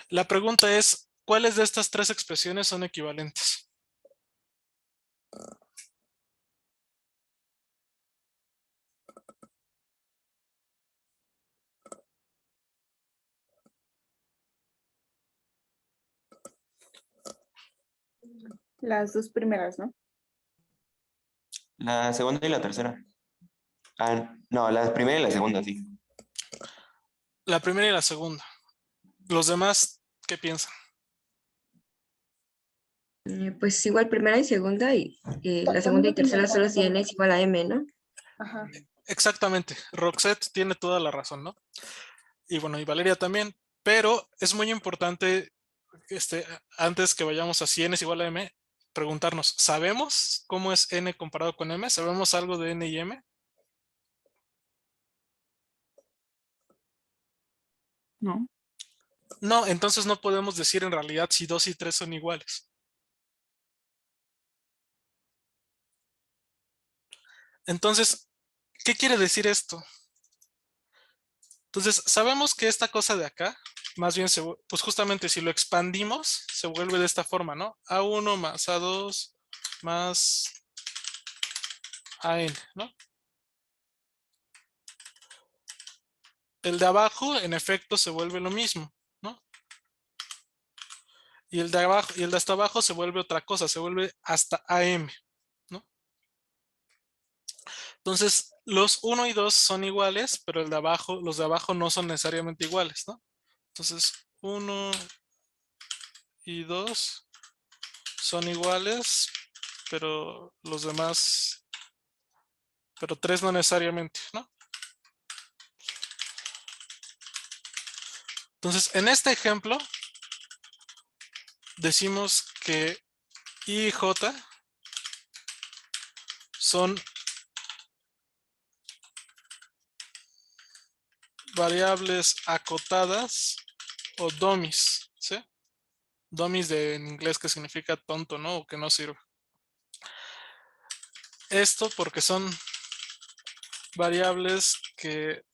La pregunta es, ¿cuáles de estas tres expresiones son equivalentes? Las dos primeras, ¿no? La segunda y la tercera. Ah, no, la primera y la segunda, sí. La primera y la segunda. Los demás, ¿qué piensan? Pues igual primera y segunda y la segunda y tercera solo si n es igual a m, ¿no? Ajá. Exactamente. Roxette tiene toda la razón, ¿no? Y bueno, y Valeria también. Pero es muy importante, antes que vayamos a si n es igual a m, preguntarnos, ¿sabemos cómo es n comparado con m? ¿Sabemos algo de n y m? ¿no? No, entonces no podemos decir en realidad si 2 y 3 son iguales. Entonces, ¿qué quiere decir esto? Entonces, sabemos que esta cosa de acá, más bien, pues justamente si lo expandimos, se vuelve de esta forma, ¿no? A1 más A2 más AN, ¿no? El de abajo, en efecto, se vuelve lo mismo, ¿no? Y el de abajo, y el de hasta abajo se vuelve otra cosa, se vuelve hasta AM, ¿no? Entonces, los 1 y 2 son iguales, pero los de abajo no son necesariamente iguales, ¿no? Entonces, 1 y 2 son iguales, pero los demás, pero 3 no necesariamente, ¿no? Entonces, en este ejemplo, decimos que I y J son variables acotadas o dummies, ¿sí? Dummies en inglés que significa tonto, ¿no? O que no sirve. Esto porque son variables que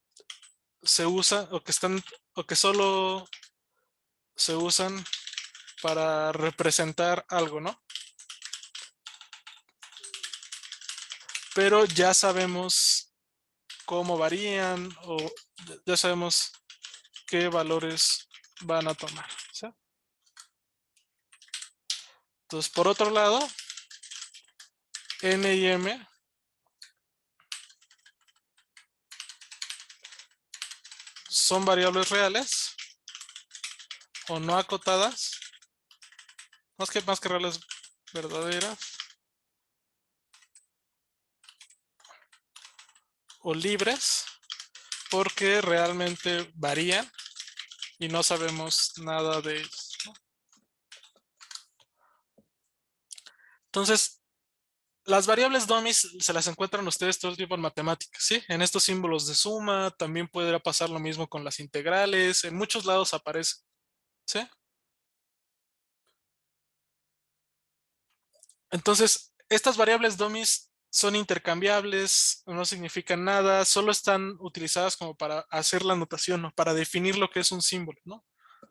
se usan o que solo se usan para representar algo, ¿no? Pero ya sabemos cómo varían o ya sabemos qué valores van a tomar, ¿sí? Entonces, por otro lado, N y M son variables reales o no acotadas, más que reales, verdaderas o libres, porque realmente varían y no sabemos nada de ellos, ¿no? Entonces, las variables dummies se las encuentran ustedes todo el tiempo en matemáticas, ¿sí? En estos símbolos de suma, también podrá pasar lo mismo con las integrales, en muchos lados aparece, ¿sí? Entonces, estas variables dummies son intercambiables, no significan nada, solo están utilizadas como para hacer la notación, ¿no? Para definir lo que es un símbolo, ¿no?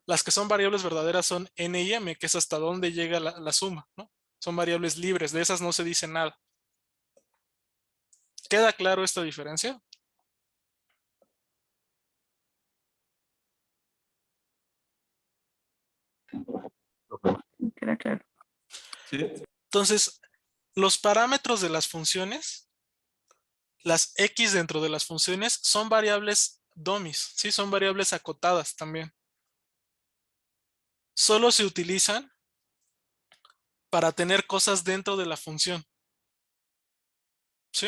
Las que son variables verdaderas son n y m, que es hasta dónde llega la suma, ¿no? Son variables libres, de esas no se dice nada. ¿Queda claro esta diferencia? Queda claro. Sí. Entonces, los parámetros de las funciones, las x dentro de las funciones, son variables dummies, ¿sí? Son variables acotadas también. Solo se utilizan para tener cosas dentro de la función, ¿sí?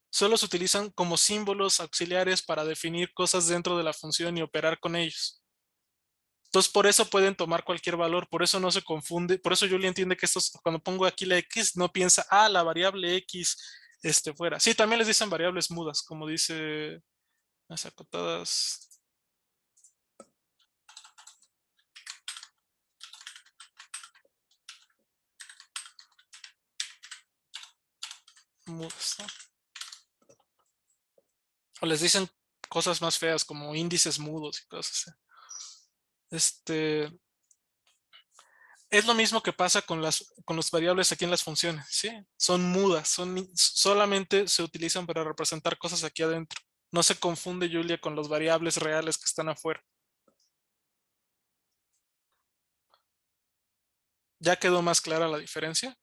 Solo se utilizan como símbolos auxiliares para definir cosas dentro de la función y operar con ellos. Entonces, por eso pueden tomar cualquier valor, por eso no se confunde, por eso Julia entiende que estos, cuando pongo aquí la x, no piensa, la variable x fuera. Sí, también les dicen variables mudas, como dice las acotadas. Mudas, ¿no? O les dicen cosas más feas como índices mudos y cosas así. Es lo mismo que pasa con las variables aquí en las funciones, ¿sí? Son mudas, solamente se utilizan para representar cosas aquí adentro. No se confunde, Julia, con las variables reales que están afuera. ¿Ya quedó más clara la diferencia?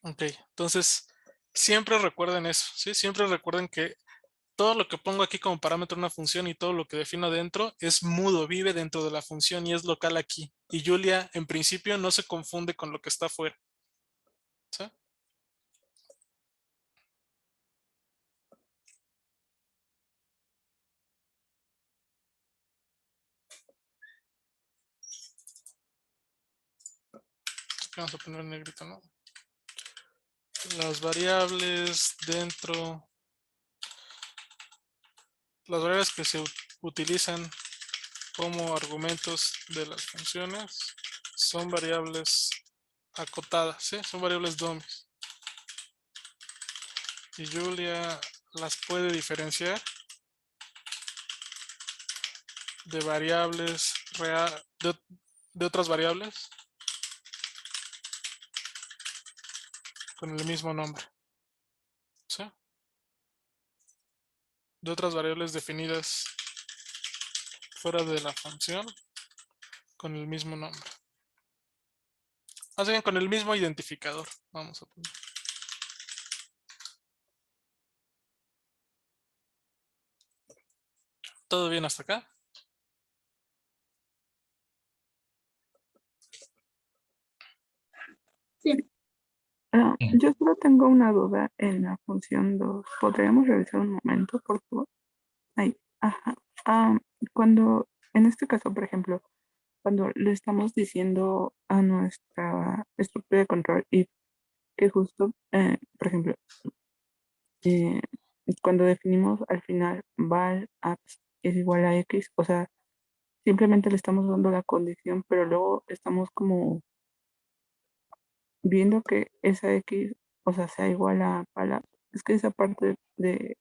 Ok, entonces siempre recuerden eso, ¿sí? Siempre recuerden que todo lo que pongo aquí como parámetro en una función y todo lo que defino adentro es mudo, vive dentro de la función y es local aquí. Y Julia, en principio, no se confunde con lo que está afuera, ¿sí? Vamos a poner en negrito, ¿no? Las variables dentro, las variables que se utilizan como argumentos de las funciones son variables acotadas, ¿sí? Son variables dummies. Y Julia las puede diferenciar de variables real, de otras variables con el mismo nombre, ¿sí? De otras variables definidas fuera de la función con el mismo nombre. Más bien con el mismo identificador, vamos a poner. ¿Todo bien hasta acá? Sí. Yo solo tengo una duda en la función 2. ¿Podríamos revisar un momento, por favor? Ahí, ajá. Cuando, en este caso, por ejemplo, cuando le estamos diciendo a nuestra estructura de control y que justo, por ejemplo, eh, cuando definimos al final val apps es igual a x, o sea, simplemente le estamos dando la condición, pero luego estamos como viendo que esa x, o sea, sea igual a val apps. Es que esa parte de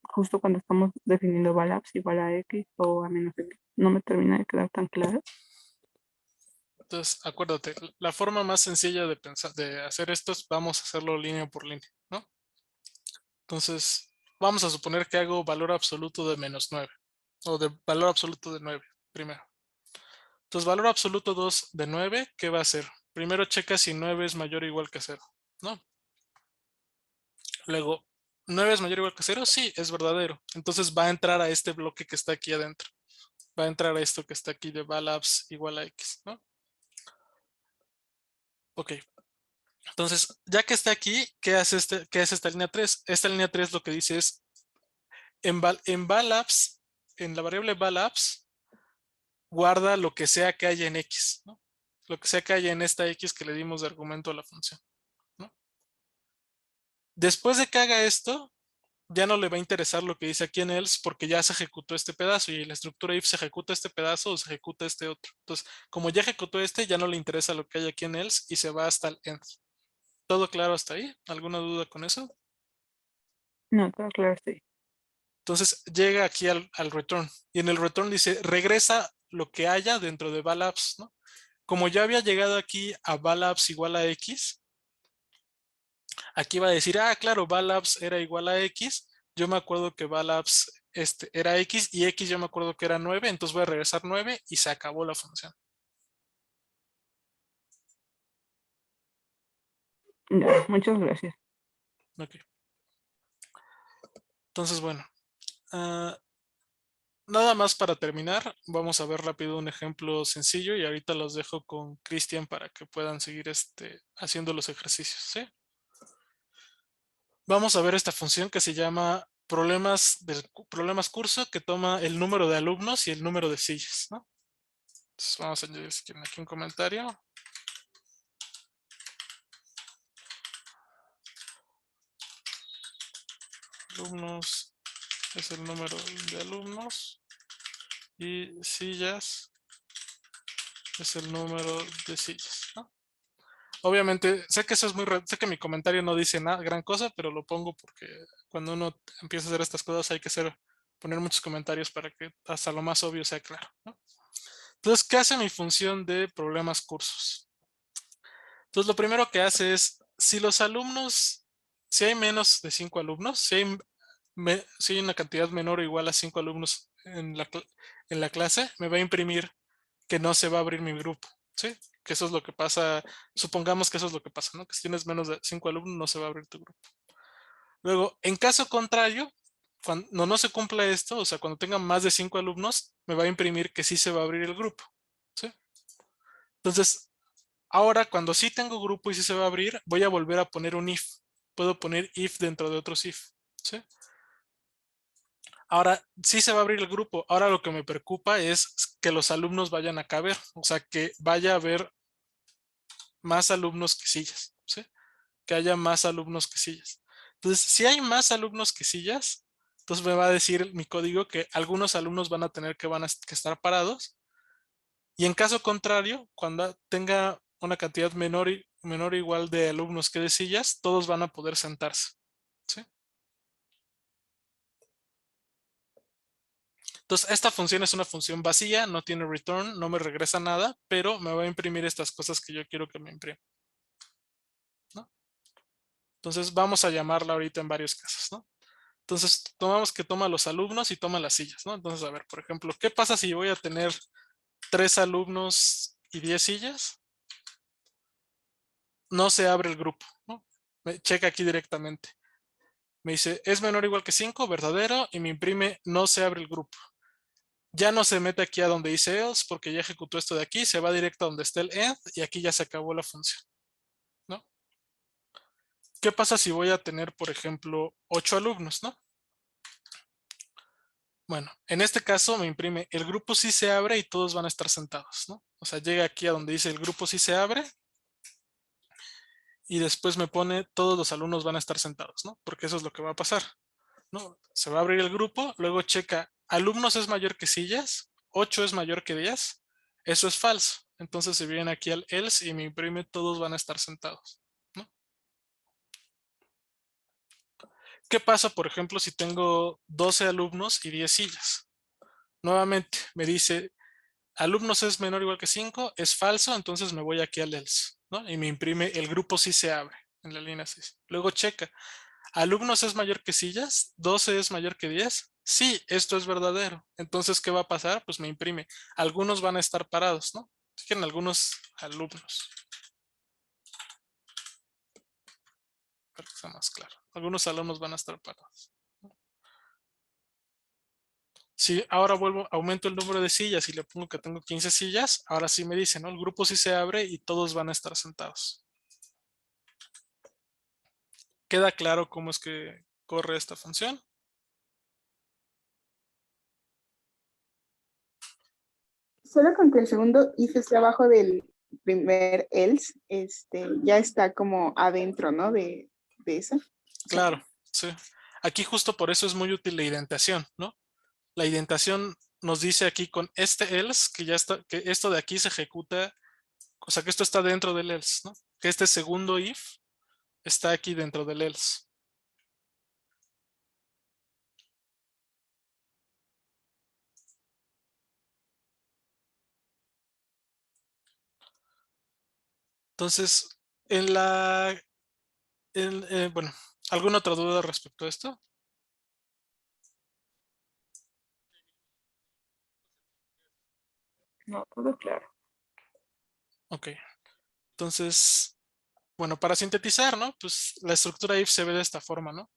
justo cuando estamos definiendo val apps igual a x o a menos x, no me termina de quedar tan claro. Entonces, acuérdate, la forma más sencilla de pensar, de hacer esto es vamos a hacerlo línea por línea, ¿no? Entonces, vamos a suponer que hago valor absoluto de -9 o de valor absoluto de 9 primero. Entonces, valor absoluto 2 de 9, ¿qué va a hacer? Primero checa si 9 es mayor o igual que 0, ¿no? Luego, ¿9 es mayor o igual que 0? Sí, es verdadero. Entonces va a entrar a este bloque que está aquí adentro. va a entrar a esto que está aquí de valabs igual a X, ¿no? Ok. Entonces, ya que está aquí, ¿qué hace esta línea 3? Esta línea 3 lo que dice es, en valabs, en la variable valabs, guarda lo que sea que haya en X, ¿no? Lo que sea que haya en esta X que le dimos de argumento a la función, ¿no? Después de que haga esto, ya no le va a interesar lo que dice aquí en else porque ya se ejecutó este pedazo y la estructura if se ejecuta este pedazo o se ejecuta este otro. Entonces, como ya ejecutó este, ya no le interesa lo que hay aquí en else y se va hasta el end. ¿Todo claro hasta ahí? ¿Alguna duda con eso? No, todo claro, sí. Entonces llega aquí al return y en el return dice regresa lo que haya dentro de valabs, ¿no? Como ya había llegado aquí a valabs igual a X, aquí va a decir, ah, claro, valabs era igual a X. Yo me acuerdo que valabs era X y X yo me acuerdo que era 9, entonces voy a regresar 9 y se acabó la función. Ya, muchas gracias. Ok. Entonces, bueno. Nada más para terminar, vamos a ver rápido un ejemplo sencillo y ahorita los dejo con Cristian para que puedan seguir haciendo los ejercicios, ¿sí? Vamos a ver esta función que se llama problemas curso, que toma el número de alumnos y el número de sillas, ¿no? Entonces vamos a añadir aquí un comentario. Alumnos es el número de alumnos y sillas es el número de sillas, ¿no? Obviamente, sé que eso es sé que mi comentario no dice nada, gran cosa, pero lo pongo porque cuando uno empieza a hacer estas cosas hay que poner muchos comentarios para que hasta lo más obvio sea claro, ¿no? Entonces, ¿qué hace mi función de problemas cursos? Entonces, lo primero que hace es, si los alumnos, si hay menos de 5 alumnos, si hay una cantidad menor o igual a 5 alumnos en la clase, me va a imprimir que no se va a abrir mi grupo, ¿sí? Que eso es lo que pasa, supongamos que eso es lo que pasa, ¿no? Que si tienes menos de 5 alumnos no se va a abrir tu grupo. Luego, en caso contrario, cuando no se cumpla esto, o sea, cuando tenga más de 5 alumnos, me va a imprimir que sí se va a abrir el grupo, ¿sí? Entonces, ahora cuando sí tengo grupo y sí se va a abrir, voy a volver a poner un if. Puedo poner if dentro de otros if, ¿sí? Ahora sí se va a abrir el grupo. Ahora lo que me preocupa es que los alumnos vayan a caber, o sea, que vaya a haber más alumnos que sillas, ¿sí? Que haya más alumnos que sillas. Entonces, si hay más alumnos que sillas, entonces me va a decir mi código que algunos alumnos van a tener que estar parados. Y en caso contrario, cuando tenga una cantidad menor o igual de alumnos que de sillas, todos van a poder sentarse, ¿sí? Entonces, esta función es una función vacía, no tiene return, no me regresa nada, pero me va a imprimir estas cosas que yo quiero que me imprima, ¿no? Entonces, vamos a llamarla ahorita en varios casos, ¿no? Entonces, tomamos que toma los alumnos y toma las sillas, ¿no? Entonces, a ver, por ejemplo, ¿qué pasa si voy a tener 3 alumnos y 10 sillas? No se abre el grupo, ¿no? Me checa aquí directamente. Me dice, ¿es menor o igual que 5? Verdadero. Y me imprime, no se abre el grupo. Ya no se mete aquí a donde dice else porque ya ejecutó esto de aquí. Se va directo a donde está el end y aquí ya se acabó la función, ¿no? ¿Qué pasa si voy a tener, por ejemplo, 8 alumnos, ¿no? Bueno, en este caso me imprime, el grupo sí se abre y todos van a estar sentados, ¿no? O sea, llega aquí a donde dice el grupo sí se abre y después me pone todos los alumnos van a estar sentados, ¿no? Porque eso es lo que va a pasar, ¿no? Se va a abrir el grupo, luego checa, alumnos es mayor que sillas, 8 es mayor que 10, eso es falso. Entonces se viene aquí al else y me imprime todos van a estar sentados, ¿no? ¿Qué pasa, por ejemplo, si tengo 12 alumnos y 10 sillas? Nuevamente me dice, alumnos es menor o igual que 5, es falso, entonces me voy aquí al else, ¿no? Y me imprime, el grupo sí se abre en la línea 6. Luego checa, alumnos es mayor que sillas, 12 es mayor que 10. Sí, esto es verdadero. Entonces, ¿qué va a pasar? Pues me imprime, algunos van a estar parados, ¿no? Fijen, algunos alumnos. Para que sea más claro. Algunos alumnos van a estar parados. Si ahora aumento el número de sillas y le pongo que tengo 15 sillas, ahora sí me dice, ¿no? El grupo sí se abre y todos van a estar sentados. ¿Queda claro cómo es que corre esta función? Solo con que el segundo if esté abajo del primer else, ya está como adentro, ¿no? De esa. Claro, sí. Aquí justo por eso es muy útil la indentación, ¿no? La indentación nos dice aquí con este else que ya está, que esto de aquí se ejecuta, o sea que esto está dentro del else, ¿no? Que este segundo if está aquí dentro del else. Entonces, bueno, ¿alguna otra duda respecto a esto? No, todo claro. Ok. Entonces, bueno, para sintetizar, ¿no? Pues la estructura if se ve de esta forma, ¿no?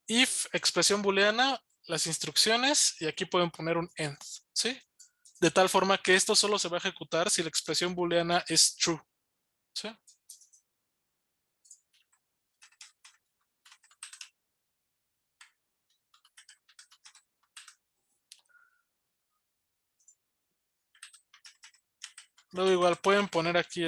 If, expresión booleana, las instrucciones, y aquí pueden poner un end, ¿sí? De tal forma que esto solo se va a ejecutar si la expresión booleana es true, ¿sí? Luego igual pueden poner aquí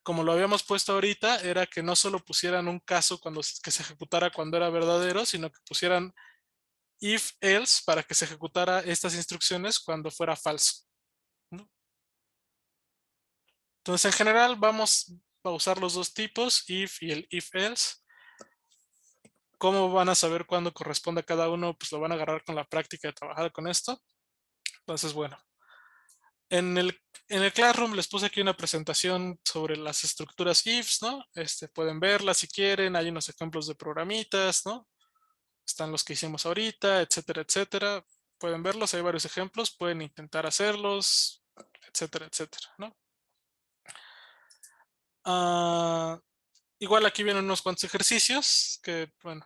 como lo habíamos puesto ahorita, era que no solo pusieran un caso que se ejecutara cuando era verdadero, sino que pusieran if else para que se ejecutara estas instrucciones cuando fuera falso, ¿no? Entonces en general vamos a usar los dos tipos, if y el if else. ¿Cómo van a saber cuándo corresponde a cada uno? Pues lo van a agarrar con la práctica de trabajar con esto. Entonces, bueno. En el Classroom les puse aquí una presentación sobre las estructuras ifs, ¿no? Pueden verlas si quieren, hay unos ejemplos de programitas, ¿no? Están los que hicimos ahorita, etcétera, etcétera. Pueden verlos, hay varios ejemplos, pueden intentar hacerlos, etcétera, etcétera, ¿no? Igual aquí vienen unos cuantos ejercicios que, bueno,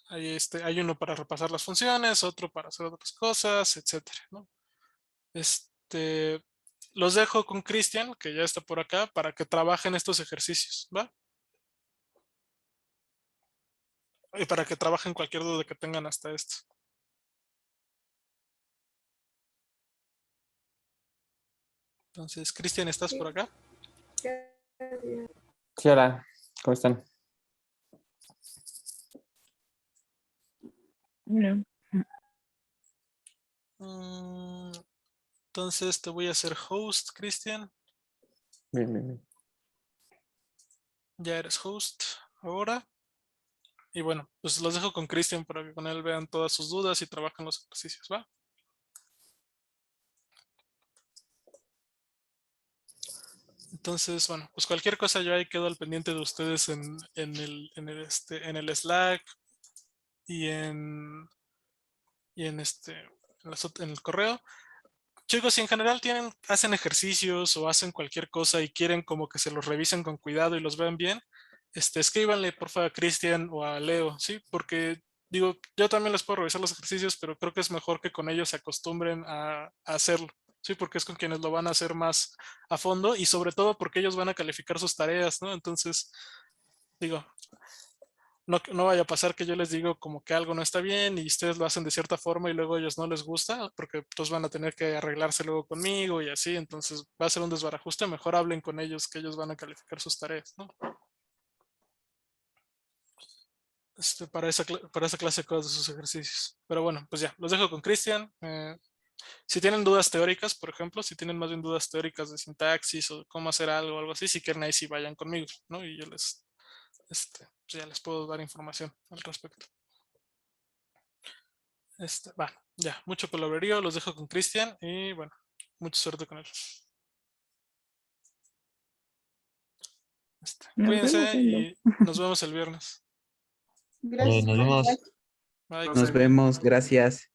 hay uno para repasar las funciones, otro para hacer otras cosas, etcétera, ¿no? Los dejo con Cristian, que ya está por acá, para que trabajen estos ejercicios, ¿va? Y para que trabajen cualquier duda que tengan hasta esto. Entonces, Cristian, ¿estás por acá? Sí, hola, ¿cómo están? No. Entonces te voy a hacer host, Cristian. Bien, bien, bien. Ya eres host ahora. Y bueno, pues los dejo con Cristian para que con él vean todas sus dudas y trabajen los ejercicios, ¿va? Entonces, bueno, pues cualquier cosa yo ahí quedo al pendiente de ustedes en el Slack y en el correo. Chicos, si en general hacen ejercicios o hacen cualquier cosa y quieren como que se los revisen con cuidado y los vean bien, escríbanle porfa a Cristian o a Leo, ¿sí? Porque digo, yo también les puedo revisar los ejercicios, pero creo que es mejor que con ellos se acostumbren a hacerlo, ¿sí? Porque es con quienes lo van a hacer más a fondo y sobre todo porque ellos van a calificar sus tareas, ¿no? Entonces, digo, no vaya a pasar que yo les digo como que algo no está bien y ustedes lo hacen de cierta forma y luego a ellos no les gusta, porque pues van a tener que arreglarse luego conmigo y así, entonces va a ser un desbarajuste, mejor hablen con ellos que ellos van a calificar sus tareas, ¿no? Para esa clase de cosas de sus ejercicios. Pero bueno, pues ya, los dejo con Cristian. Si tienen dudas teóricas, por ejemplo, si tienen más bien dudas teóricas de sintaxis o de cómo hacer algo o algo así, si quieren ahí sí vayan conmigo, ¿no? Y yo pues ya les puedo dar información al respecto. Ya, mucho palabrerío, los dejo con Cristian y bueno, mucha suerte con él. Cuídense y nos vemos el viernes. Gracias. Nos vemos. Bye, Nos vemos, gracias.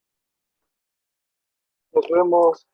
Nos vemos.